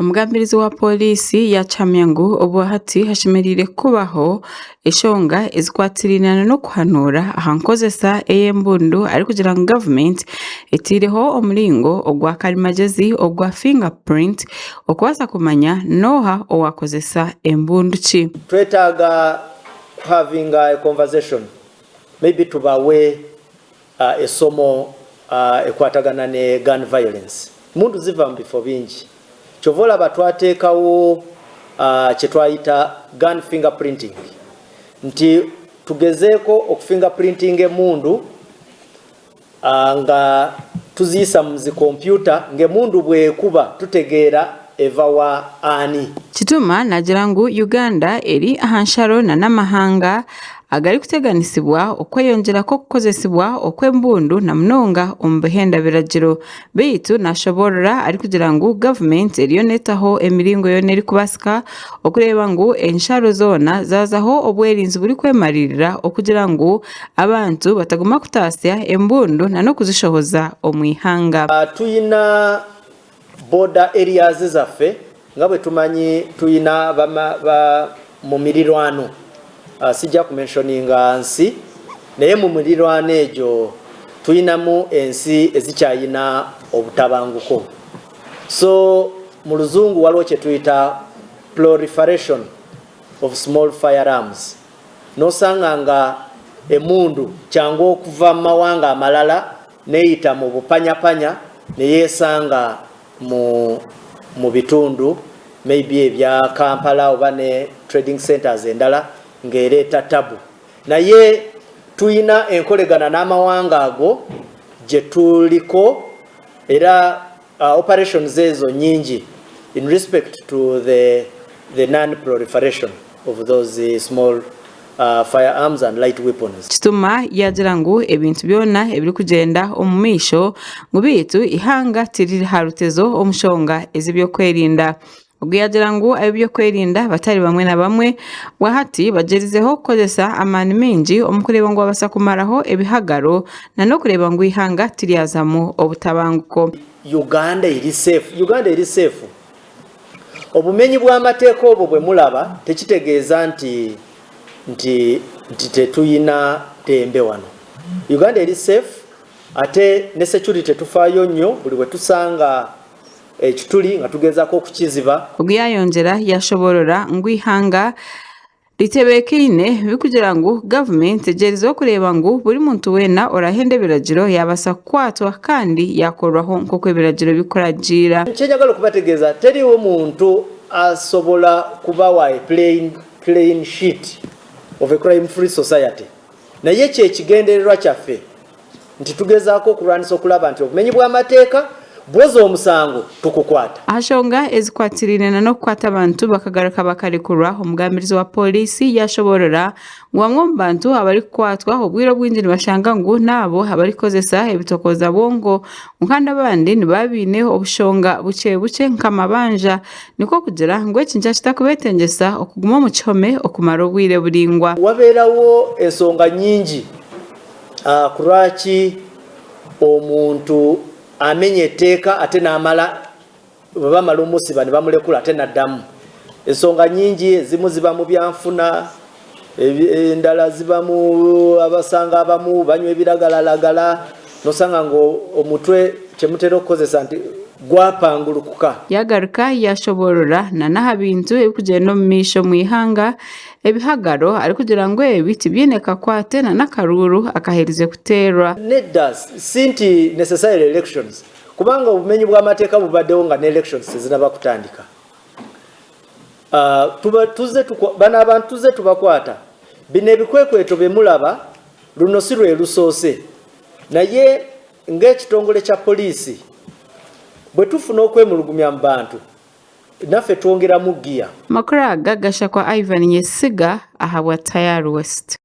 Omugambirizi wa polisi ya Kyamyangu obuhati hashemereire kubaho eshonga ezikwatirana n'okuhanura aha nkozesa ey'embundu ari kugira ngu gavumenti etiireho omuringo ogwa karimagezi ogwa fingerprint okubaasa kumanya nooha owakozesa embundu ki. Twetaaga having a conversation maybe tubawe esomo ekwatagana ne gun violence. Mundu ziva mu bifo bingi. Chovola batwateekawo kyetwayita gun fingerprinting nti tugezeeko okufingerprinting emundu nga tuziyisa mu zikompyuta ng'emundu bwekuba tutegeera eva wa ani. Kituma nagira ngu Uganda eri aha nsharo n'amahanga agari kuteganisibwa okweyongerako okukozesibwa okw'embundu na munonga omu bihendabiragiro baitu nashoborora ari kugira ngu gavumenti eriyo neetaho emiringo yoona erikubasika okureeba ngu ensharo zoona zazaho obwerinzi buri kwemalirira okugira ngu abantu bataguma kutaasya embundu na n'okuzishohoza omu ihanga. Tuyina border areas zaffe nga bwe tumanyi tuyina mu mirirwano sijja kumentioninga nsi naye mu mirirwano egyo tuyinamu ensi ezikyayina obutabanguko. So mu luzungu waliwo kye tuyita proliferation of small firearms. Nosanga nga emundu kyangu okuva mu mawanga amalala neyita mu bupanyapanya neyeesanga mu bitundu maybe ebya Kampala oba ne trading centers endala ng'ereeta tabu. Naye tuyina enkolegana n'amawanga ago gye tuliko era operations ezo nyingi in respect to the non-proliferation of those small firearms and light weapons. Kituma yagira ngu ebintu byona ebiri kugenda omu maisho ngu biitu ihanga tiriri harutezo omushonga ez'ebyokwerinda. Ubwo yagira ngu ebyokwerinda batari bamwe na bamwe wahati bagerizeho kukozesa amaani mingi omu kureba ngu babasa kumaraho ebihagaro na n'okureba ngu ihanga tiryazamu obutabanguko. Uganda eri safe. Obumenyi bw'amateeka obwo bwe mulaba tekitegeeza nti tetuyina tembe wano. Uganda eri safe ate ne security tufaayo nnyo buli bwe tusanga ekituli nga tugezaako okukiziba. Ubwo yayongera yashoborora ngu ihanga litebekeine bikugira ngu gavumenti egerize okureba ngu buri muntu weena orahenda ebiragiro yabasa kukwatwa kandi yakorwaho nk'oku ebiragiro bikuragira. Kyenjagala okubategeeza teriwo muntu asobola kubawa plain sheet of a crime free society. Naye kyekigendererwa kyaffe nti tugezaako okulwanisa okulaba nti obumenyi bw'amateeka bwoza omusango tukukwata. Ashonga ezikwatirana n'okukwata abantu bakagaruka bakarekurwa omugambirizi wa polisi yashoborora ngu bamwe mu bantu abari kukwatwa obwire bwingi nibashanga ngu nabo abari kukozesa ebitokoza bongo kandi abandi nibabiine obushonga buke nk'amabanja niko kugira ngu ekinja kitakubetengesa okuguma omu kihome okumara obwire buringwa. Wabeerawo ensonga nyingi kurwaki omuntu amenye etteeka ate n'amala bamala omusiba ne bamulekula ate n'addamu. Ensonga nyingi ezimu ziba mu byanfuna endala ziba mu abasanga abamu banywa ebiragalalagala nosanga ng'omutwe kyemutera okukozesa nti gwapangulukuka. Yagaruka yashoborora n'aha bintu ebikugenda omu maisho mu ihanga ebihagaro ari kugira ngu ebi tibyineka kwate n'akaruru akaherize kuteerwa. Nedda sinti necessary elections kubanga obumenyi bw'amateeka bubaddewo nga ne elections tezinaba kutandika. Bano abantu tuze tubakwata bino ebikwekweto bye mulaba luno si lwe lusoose naye ng'ekitongole kya poliisi bwe tufuna okwemulugumya mu bantu naffe twongeramu giya. Makuru aga gasha kwa Ivan Nyesiga aha bwa Tayari West.